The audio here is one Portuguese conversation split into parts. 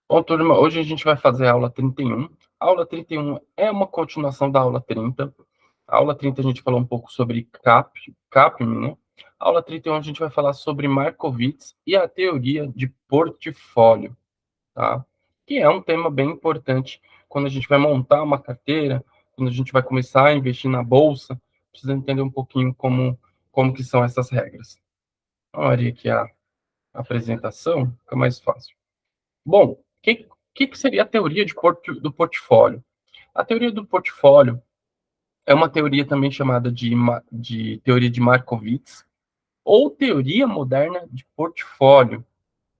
Bom, turma, hoje a gente vai fazer a aula 31. A aula 31 é uma continuação da aula 30. A aula 30 a gente falou um pouco sobre CAPM, né? A aula 31 a gente vai falar sobre Markowitz e a teoria de portfólio, tá? Que é um tema bem importante quando a gente vai montar uma carteira, quando a gente vai começar a investir na bolsa, precisa entender um pouquinho como que são essas regras. Olha aqui a apresentação, fica mais fácil. Bom, o que seria a teoria do portfólio? A teoria do portfólio é uma teoria também chamada de teoria de Markowitz, ou teoria moderna de portfólio,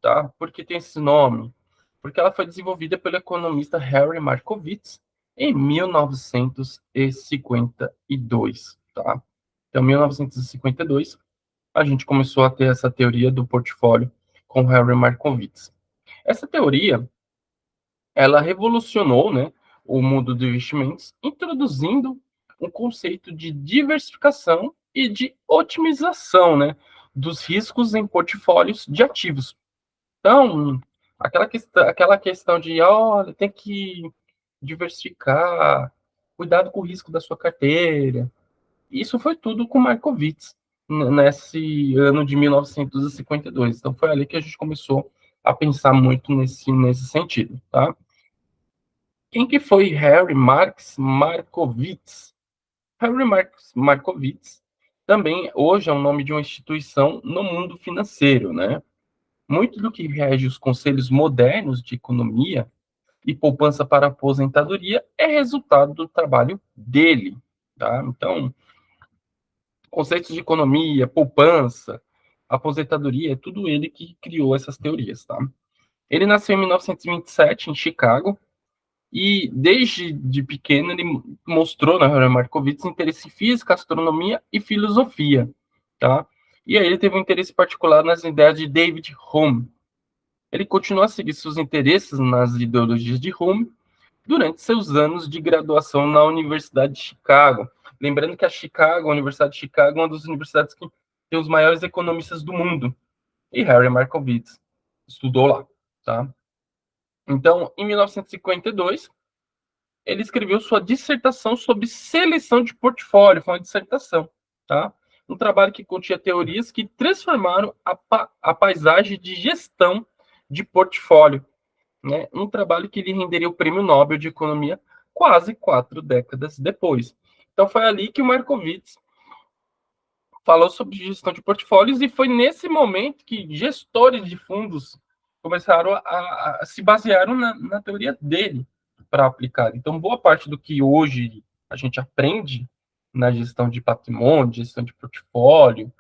tá? Por que tem esse nome? Porque ela foi desenvolvida pelo economista Harry Markowitz em 1952, tá? Então, em 1952, a gente começou a ter essa teoria do portfólio com Harry Markowitz. Essa teoria ela revolucionou, né, o mundo dos investimentos, introduzindo um conceito de diversificação e de otimização, né, dos riscos em portfólios de ativos. Então, aquela questão de, olha, tem que diversificar, cuidado com o risco da sua carteira. Isso foi tudo com Markowitz nesse ano de 1952. Então, foi ali que a gente começou a pensar muito nesse sentido, tá? Quem que foi Harry Marx Markowitz? Harry Marx Markowitz também hoje é o nome de uma instituição no mundo financeiro, né? Muito do que rege os conselhos modernos de economia e poupança para aposentadoria é resultado do trabalho dele, tá? Então, conceitos de economia, poupança, aposentadoria, é tudo ele que criou essas teorias, tá? Ele nasceu em 1927 em Chicago. E desde de pequeno ele mostrou na Harry Markowitz interesse em física, astronomia e filosofia, tá? E aí ele teve um interesse particular nas ideias de David Hume. Ele continuou a seguir seus interesses nas ideologias de Hume durante seus anos de graduação na Universidade de Chicago. Lembrando que a Universidade de Chicago, é uma das universidades que tem os maiores economistas do mundo. E Harry Markowitz estudou lá, tá? Então, em 1952, ele escreveu sua dissertação sobre seleção de portfólio, foi uma dissertação, tá? Um trabalho que continha teorias que transformaram a paisagem de gestão de portfólio, né? Um trabalho que lhe renderia o Prêmio Nobel de Economia quase 4 décadas depois. Então foi ali que o Markowitz falou sobre gestão de portfólios e foi nesse momento que gestores de fundos começaram a se basearam na teoria dele para aplicar. Então, boa parte do que hoje a gente aprende na gestão de patrimônio, gestão de portfólio,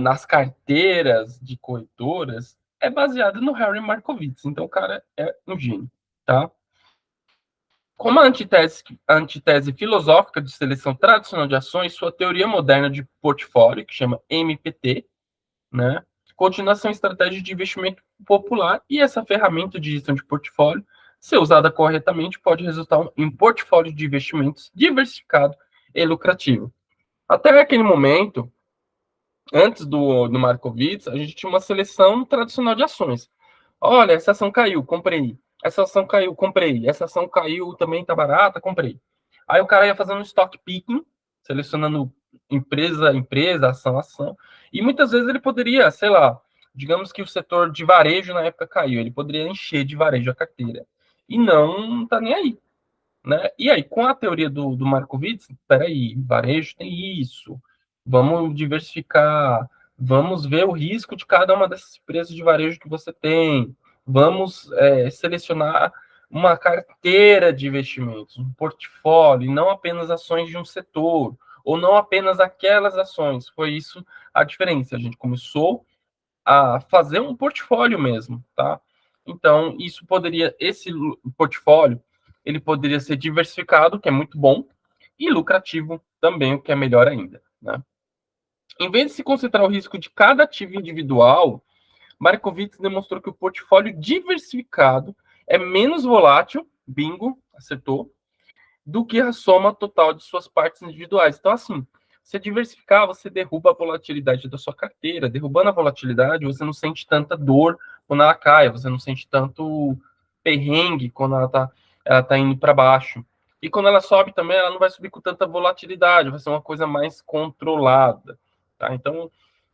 nas carteiras de corretoras, é baseado no Harry Markowitz. Então, o cara é um gênio, tá? Como a antitese filosófica de seleção tradicional de ações, sua teoria moderna de portfólio, que chama MPT, né, continua a ser uma estratégia de investimento popular e essa ferramenta de gestão de portfólio, se usada corretamente, pode resultar em um portfólio de investimentos diversificado e lucrativo. Até aquele momento, antes do Markowitz, a gente tinha uma seleção tradicional de ações. Olha, essa ação caiu, comprei. Essa ação caiu, comprei. Essa ação caiu, também tá barata, comprei. Aí o cara ia fazendo um stock picking, selecionando empresa, empresa, ação, ação. E muitas vezes ele poderia, sei lá, digamos que o setor de varejo na época caiu, ele poderia encher de varejo a carteira. E não tá nem aí, né? E aí, com a teoria do Markowitz, peraí, varejo tem isso, vamos diversificar, vamos ver o risco de cada uma dessas empresas de varejo que você tem, vamos selecionar uma carteira de investimentos, um portfólio, e não apenas ações de um setor, ou não apenas aquelas ações. Foi isso a diferença. A gente começou a fazer um portfólio mesmo, tá? Então, esse portfólio, ele poderia ser diversificado, que é muito bom, e lucrativo também, o que é melhor ainda, né? Em vez de se concentrar o risco de cada ativo individual, Markowitz demonstrou que o portfólio diversificado é menos volátil, bingo, acertou, do que a soma total de suas partes individuais. Então, assim, você diversificar, você derruba a volatilidade da sua carteira. Derrubando a volatilidade, você não sente tanta dor quando ela cai, você não sente tanto perrengue quando ela tá indo para baixo. E quando ela sobe também, ela não vai subir com tanta volatilidade, vai ser uma coisa mais controlada. Tá? Então,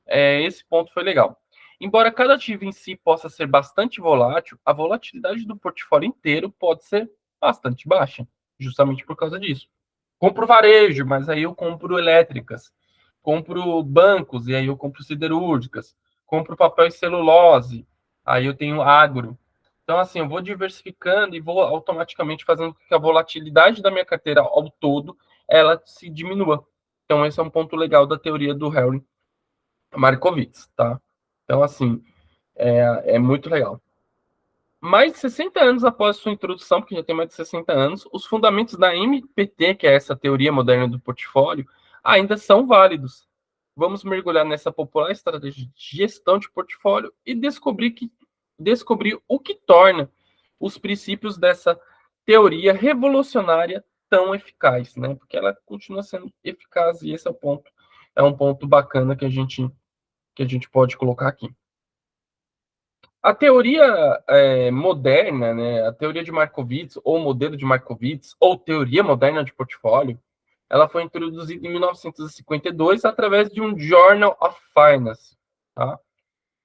esse ponto foi legal. Embora cada ativo em si possa ser bastante volátil, a volatilidade do portfólio inteiro pode ser bastante baixa, justamente por causa disso. Compro varejo, mas aí eu compro elétricas. Compro bancos, e aí eu compro siderúrgicas. Compro papel e celulose, aí eu tenho agro. Então, assim, eu vou diversificando e vou automaticamente fazendo com que a volatilidade da minha carteira ao todo, ela se diminua. Então, esse é um ponto legal da teoria do Harry Markowitz, tá? Então, assim, é muito legal. Mais de 60 anos após sua introdução, porque já tem mais de 60 anos, os fundamentos da MPT, que é essa teoria moderna do portfólio, ainda são válidos. Vamos mergulhar nessa popular estratégia de gestão de portfólio e descobrir o que torna os princípios dessa teoria revolucionária tão eficaz, né? Porque ela continua sendo eficaz e esse é um ponto bacana que a gente pode colocar aqui. A teoria moderna, né, a teoria de Markowitz, ou modelo de Markowitz, ou teoria moderna de portfólio, ela foi introduzida em 1952 através de um Journal of Finance. Tá?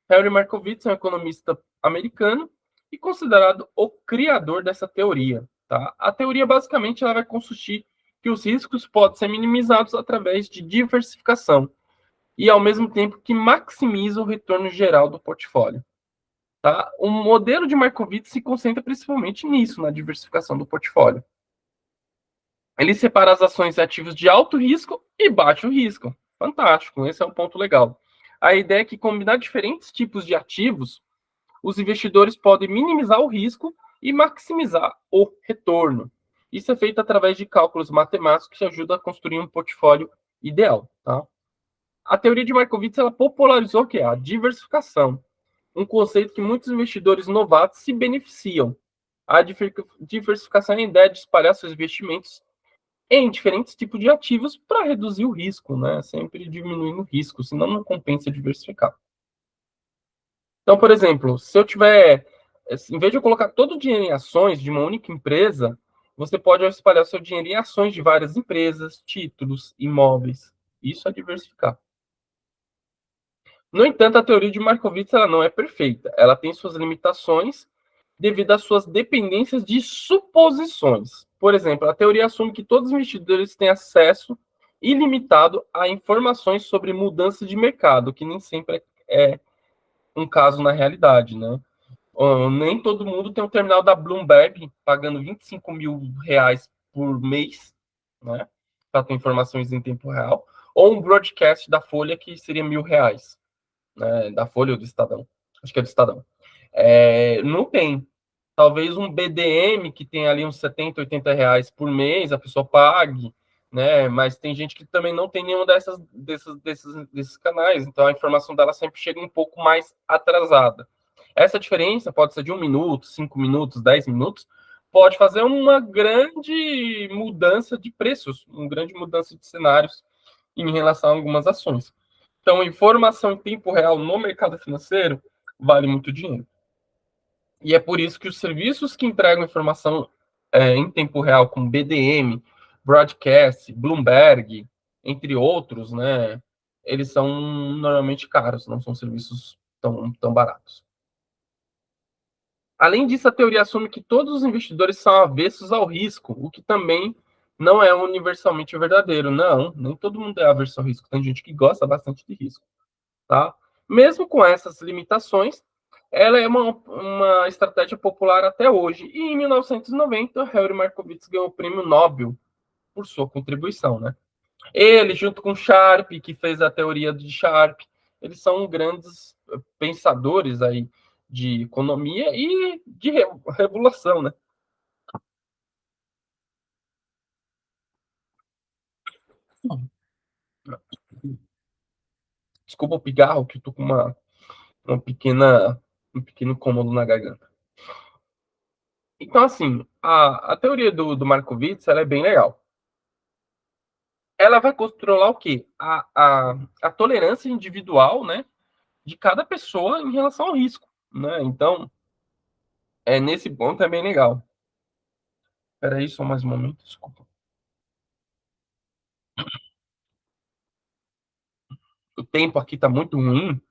Harry Markowitz é um economista americano e considerado o criador dessa teoria. Tá? A teoria, basicamente, ela vai consistir que os riscos podem ser minimizados através de diversificação e, ao mesmo tempo, que maximiza o retorno geral do portfólio. Tá? O modelo de Markowitz se concentra principalmente nisso, na diversificação do portfólio. Ele separa as ações e ativos de alto risco e baixo risco. Fantástico, esse é um ponto legal. A ideia é que combinar diferentes tipos de ativos, os investidores podem minimizar o risco e maximizar o retorno. Isso é feito através de cálculos matemáticos que ajudam a construir um portfólio ideal. Tá? A teoria de Markowitz ela popularizou o que é a diversificação, um conceito que muitos investidores novatos se beneficiam. A diversificação é a ideia de espalhar seus investimentos em diferentes tipos de ativos para reduzir o risco, né? Sempre diminuindo o risco, senão não compensa diversificar. Então, por exemplo, se eu tiver, em vez de eu colocar todo o dinheiro em ações de uma única empresa, você pode espalhar seu dinheiro em ações de várias empresas, títulos, imóveis. Isso é diversificar. No entanto, a teoria de Markowitz ela não é perfeita. Ela tem suas limitações devido às suas dependências de suposições. Por exemplo, a teoria assume que todos os investidores têm acesso ilimitado a informações sobre mudanças de mercado, que nem sempre é um caso na realidade, né? Nem todo mundo tem um terminal da Bloomberg pagando 25 mil reais por mês, né? Para ter informações em tempo real, ou um broadcast da Folha que seria R$ 1.000, né? Da Folha ou do Estadão? Acho que é do Estadão. Não tem. Talvez um BDM que tem ali uns 70, 80 reais por mês, a pessoa pague, né? Mas tem gente que também não tem nenhum desses canais, então a informação dela sempre chega um pouco mais atrasada. Essa diferença pode ser de 1 minuto, 5 minutos, 10 minutos, pode fazer uma grande mudança de preços, uma grande mudança de cenários em relação a algumas ações. Então, informação em tempo real no mercado financeiro vale muito dinheiro. E é por isso que os serviços que entregam informação em tempo real, como BDM, Broadcast, Bloomberg, entre outros, né, eles são normalmente caros, não são serviços tão baratos. Além disso, a teoria assume que todos os investidores são avessos ao risco, o que também não é universalmente verdadeiro. Não, nem todo mundo é avesso ao risco. Tem gente que gosta bastante de risco. Tá? Mesmo com essas limitações, ela é uma estratégia popular até hoje. E em 1990, Harry Markowitz ganhou o prêmio Nobel por sua contribuição. Né? Ele, junto com Sharpe, que fez a teoria de Sharpe, eles são grandes pensadores aí de economia e de regulação. Né? Desculpa o pigarro, que eu tô com um pequeno incômodo na garganta. Então, assim, a teoria do Markowitz ela é bem legal. Ela vai controlar o quê? A tolerância individual, né, de cada pessoa em relação ao risco. né? Então, nesse ponto é bem legal. Espera aí, só mais um momento, desculpa. O tempo aqui tá muito ruim,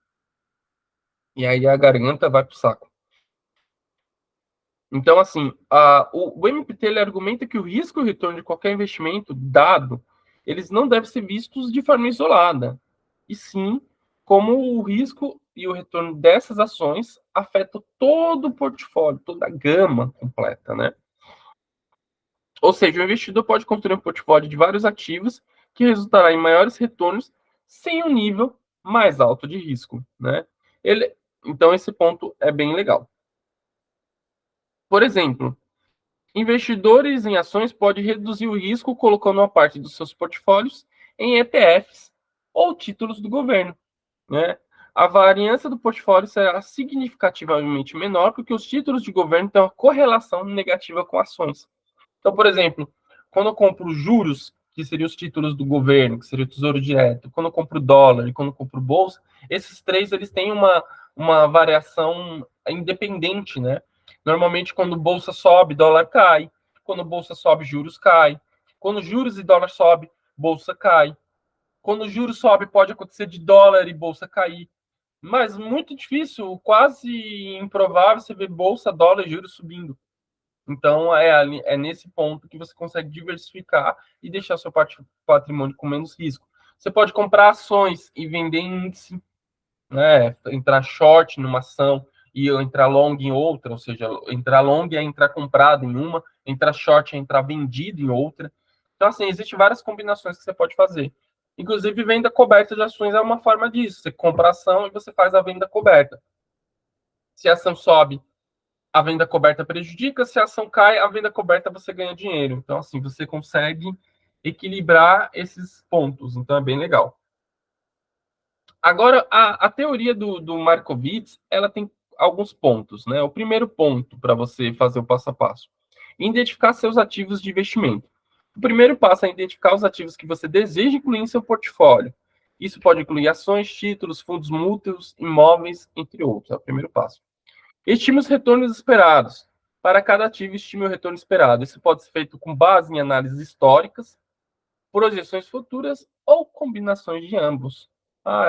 e aí a garganta vai pro saco. Então, assim, o MPT ele argumenta que o risco e o retorno de qualquer investimento dado, eles não devem ser vistos de forma isolada, e sim como o risco e o retorno dessas ações afetam todo o portfólio, toda a gama completa, né? Ou seja, o investidor pode construir um portfólio de vários ativos que resultará em maiores retornos sem um nível mais alto de risco, né? Ele, então, esse ponto é bem legal. Por exemplo, investidores em ações podem reduzir o risco colocando uma parte dos seus portfólios em ETFs ou títulos do governo, né? A variância do portfólio será significativamente menor porque os títulos de governo têm uma correlação negativa com ações. Então, por exemplo, quando eu compro juros, que seriam os títulos do governo, que seria o Tesouro Direto, quando eu compro dólar e quando eu compro bolsa, esses três eles têm uma variação independente, né? Normalmente, quando bolsa sobe, dólar cai. Quando bolsa sobe, juros cai. Quando juros e dólar sobe, bolsa cai. Quando juros sobe, pode acontecer de dólar e bolsa cair. Mas muito difícil, quase improvável você ver bolsa, dólar e juros subindo. Então, é nesse ponto que você consegue diversificar e deixar seu patrimônio com menos risco. Você pode comprar ações e vender índice, né? Entrar short numa ação e entrar long em outra, ou seja, entrar long é entrar comprado em uma, entrar short é entrar vendido em outra. Então, assim, existem várias combinações que você pode fazer. Inclusive, venda coberta de ações é uma forma disso. Você compra a ação e você faz a venda coberta. Se a ação sobe, a venda coberta prejudica, se a ação cai, a venda coberta você ganha dinheiro. Então, assim, você consegue equilibrar esses pontos. Então, é bem legal. Agora, a teoria do Markowitz, ela tem alguns pontos, né? O primeiro ponto para você fazer o passo a passo. Identificar seus ativos de investimento. O primeiro passo é identificar os ativos que você deseja incluir em seu portfólio. Isso pode incluir ações, títulos, fundos mútuos, imóveis, entre outros. É o primeiro passo. Estime os retornos esperados. Para cada ativo, estime o retorno esperado. Isso pode ser feito com base em análises históricas, projeções futuras ou combinações de ambos.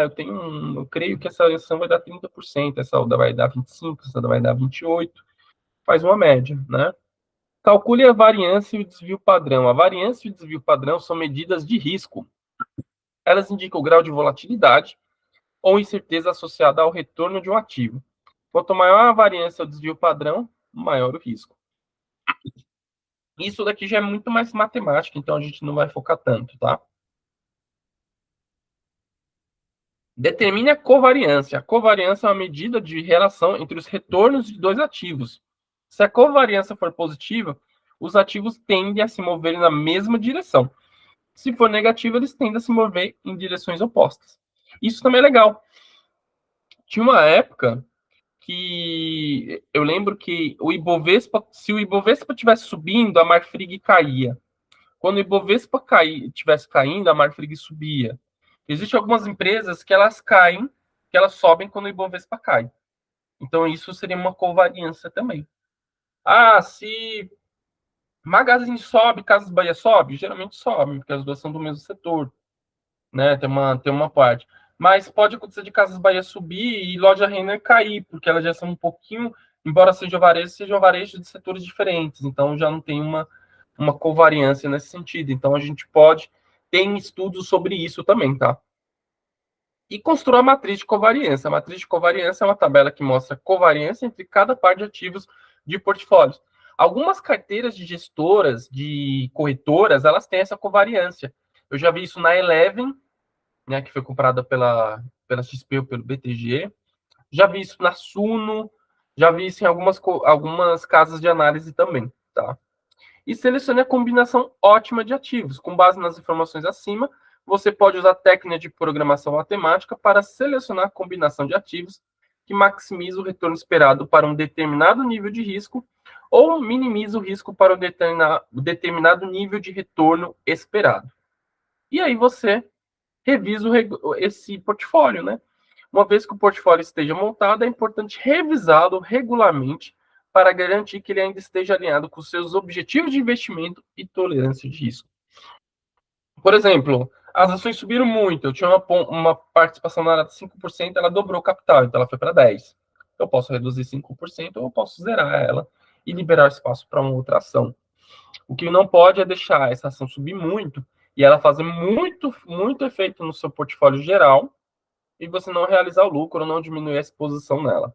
Eu creio que essa ação vai dar 30%, essa outra vai dar 25%, essa outra vai dar 28%. Faz uma média, né? Calcule a variância e o desvio padrão. A variância e o desvio padrão são medidas de risco. Elas indicam o grau de volatilidade ou incerteza associada ao retorno de um ativo. Quanto maior a variância ou desvio padrão, maior o risco. Isso daqui já é muito mais matemática, então a gente não vai focar tanto, tá? Determine a covariância. A covariância é uma medida de relação entre os retornos de dois ativos. Se a covariância for positiva, os ativos tendem a se mover na mesma direção. Se for negativa, eles tendem a se mover em direções opostas. Isso também é legal. Tinha uma época que eu lembro que o Ibovespa, se o Ibovespa estivesse subindo, a Marfrig caía. Quando o Ibovespa tivesse caindo, a Marfrig subia. Existem algumas empresas que elas caem, que elas sobem quando o Ibovespa cai. Então, isso seria uma covariância também. Se Magazine sobe, Casas Bahia sobe, geralmente sobe, porque as duas são do mesmo setor, né? Tem uma parte. Mas pode acontecer de Casas Bahia subir e Loja Renner cair, porque elas já são um pouquinho, embora seja varejo de setores diferentes. Então, já não tem uma covariância nesse sentido. Então, a gente tem estudos sobre isso também, tá? E construa a matriz de covariância. A matriz de covariância é uma tabela que mostra a covariância entre cada par de ativos de portfólios. Algumas carteiras de gestoras, de corretoras, elas têm essa covariância. Eu já vi isso na Eleven, né, que foi comprada pela XP ou pelo BTG. Já vi isso na Suno, já vi isso em algumas casas de análise também, tá? E selecione a combinação ótima de ativos. Com base nas informações acima, você pode usar a técnica de programação matemática para selecionar a combinação de ativos que maximiza o retorno esperado para um determinado nível de risco ou minimiza o risco para um determinado nível de retorno esperado. E aí você revisa esse portfólio, né? Uma vez que o portfólio esteja montado, é importante revisá-lo regularmente para garantir que ele ainda esteja alinhado com seus objetivos de investimento e tolerância de risco. Por exemplo, as ações subiram muito, eu tinha uma participação na área de 5%, ela dobrou o capital, então ela foi para 10%. Eu posso reduzir 5% ou eu posso zerar ela e liberar espaço para uma outra ação. O que não pode é deixar essa ação subir muito e ela fazer muito efeito no seu portfólio geral e você não realizar o lucro ou não diminuir a exposição nela.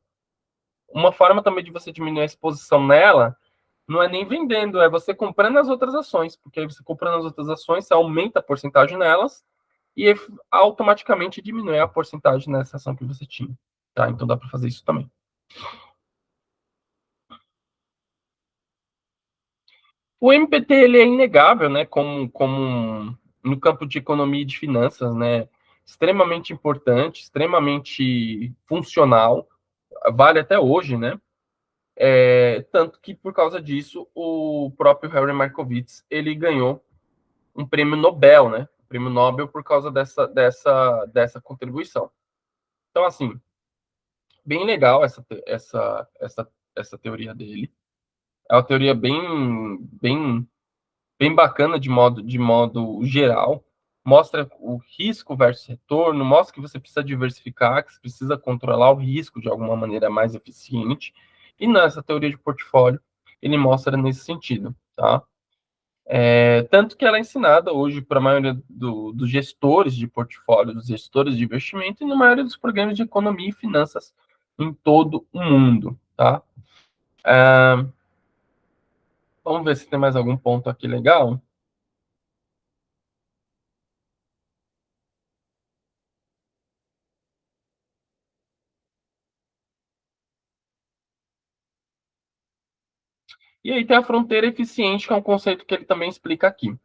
Uma forma também de você diminuir a exposição nela não é nem vendendo, é você comprando as outras ações, porque aí você comprando as outras ações, você aumenta a porcentagem nelas e automaticamente diminui a porcentagem nessa ação que você tinha. Tá? Então dá para fazer isso também. O MPT ele é inegável, né, como no campo de economia e de finanças, né, extremamente importante, extremamente funcional, vale até hoje, né, tanto que por causa disso o próprio Harry Markowitz ele ganhou um prêmio Nobel, né, prêmio Nobel por causa dessa contribuição. Então assim, bem legal essa teoria dele. É uma teoria bem bacana de modo geral. Mostra o risco versus retorno, mostra que você precisa diversificar, que você precisa controlar o risco de alguma maneira mais eficiente. E nessa teoria de portfólio, ele mostra nesse sentido, tá? Tanto que ela é ensinada hoje para a maioria dos gestores de portfólio, dos gestores de investimento e na maioria dos programas de economia e finanças em todo o mundo, tá? É, vamos ver se tem mais algum ponto aqui legal. E aí tem a fronteira eficiente, que é um conceito que ele também explica aqui.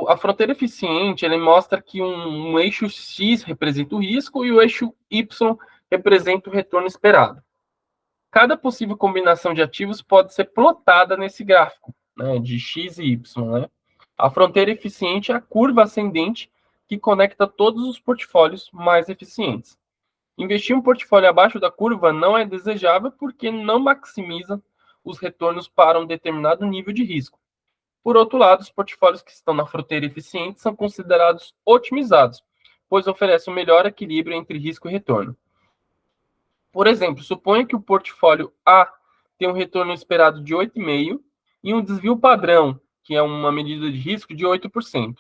A fronteira eficiente ele mostra que um eixo X representa o risco e o eixo Y representa o retorno esperado. Cada possível combinação de ativos pode ser plotada nesse gráfico, né, de X e Y. Né? A fronteira eficiente é a curva ascendente que conecta todos os portfólios mais eficientes. Investir um portfólio abaixo da curva não é desejável porque não maximiza os retornos para um determinado nível de risco. Por outro lado, os portfólios que estão na fronteira eficiente são considerados otimizados, pois oferecem um melhor equilíbrio entre risco e retorno. Por exemplo, suponha que o portfólio A tem um retorno esperado de 8,5% e um desvio padrão, que é uma medida de risco, de 8%.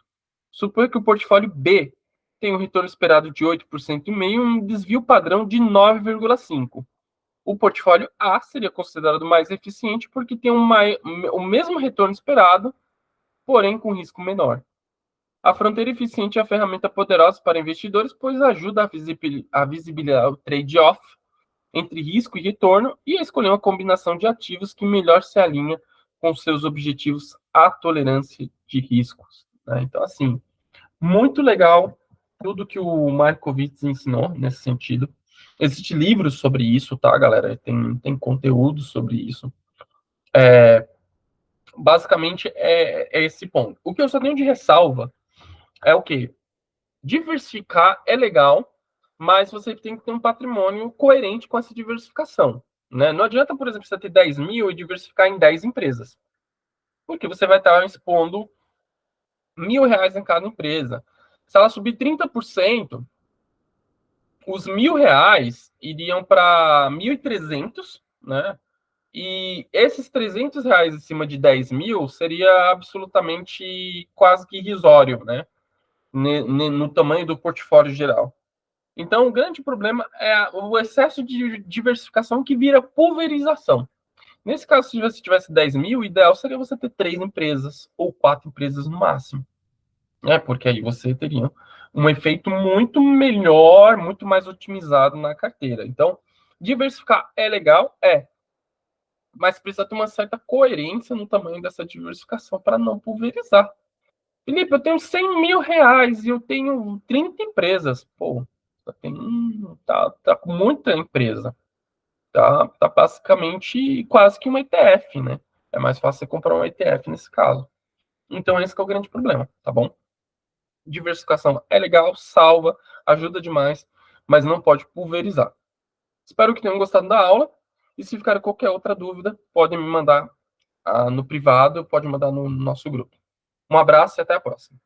Suponha que o portfólio B tem um retorno esperado de 8,5% e um desvio padrão de 9,5%. O portfólio A seria considerado mais eficiente porque tem o mesmo retorno esperado, porém com risco menor. A fronteira eficiente é a ferramenta poderosa para investidores, pois ajuda a visibilizar o trade-off entre risco e retorno e a escolher uma combinação de ativos que melhor se alinha com seus objetivos à tolerância de riscos. Né? Então, assim, muito legal tudo que o Markowitz ensinou nesse sentido. Existem livros sobre isso, tá, galera? Tem conteúdo sobre isso. Basicamente, é esse ponto. O que eu só tenho de ressalva é o quê? Diversificar é legal, mas você tem que ter um patrimônio coerente com essa diversificação. Né? Não adianta, por exemplo, você ter 10 mil e diversificar em 10 empresas, porque você vai estar expondo R$ 1.000 em cada empresa. Se ela subir 30%, os R$ 1.000 iriam para 1.300, né? E esses R$ 300 em cima de 10 mil seria absolutamente quase que irrisório, né? No tamanho do portfólio geral. Então, o grande problema é o excesso de diversificação que vira pulverização. Nesse caso, se você tivesse 10 mil, o ideal seria você ter 3 empresas ou 4 empresas no máximo. Né? Porque aí você teria um efeito muito melhor, muito mais otimizado na carteira. Então, diversificar é legal? É. Mas precisa ter uma certa coerência no tamanho dessa diversificação para não pulverizar. Felipe, eu tenho R$ 100.000 e eu tenho 30 empresas. Pô, tá com muita empresa. Tá basicamente quase que um ETF, né? É mais fácil você comprar um ETF nesse caso. Então, esse é o grande problema, tá bom? Diversificação é legal, salva, ajuda demais, mas não pode pulverizar. Espero que tenham gostado da aula, e se ficar qualquer outra dúvida, podem me mandar no privado, pode mandar no nosso grupo. Um abraço e até a próxima.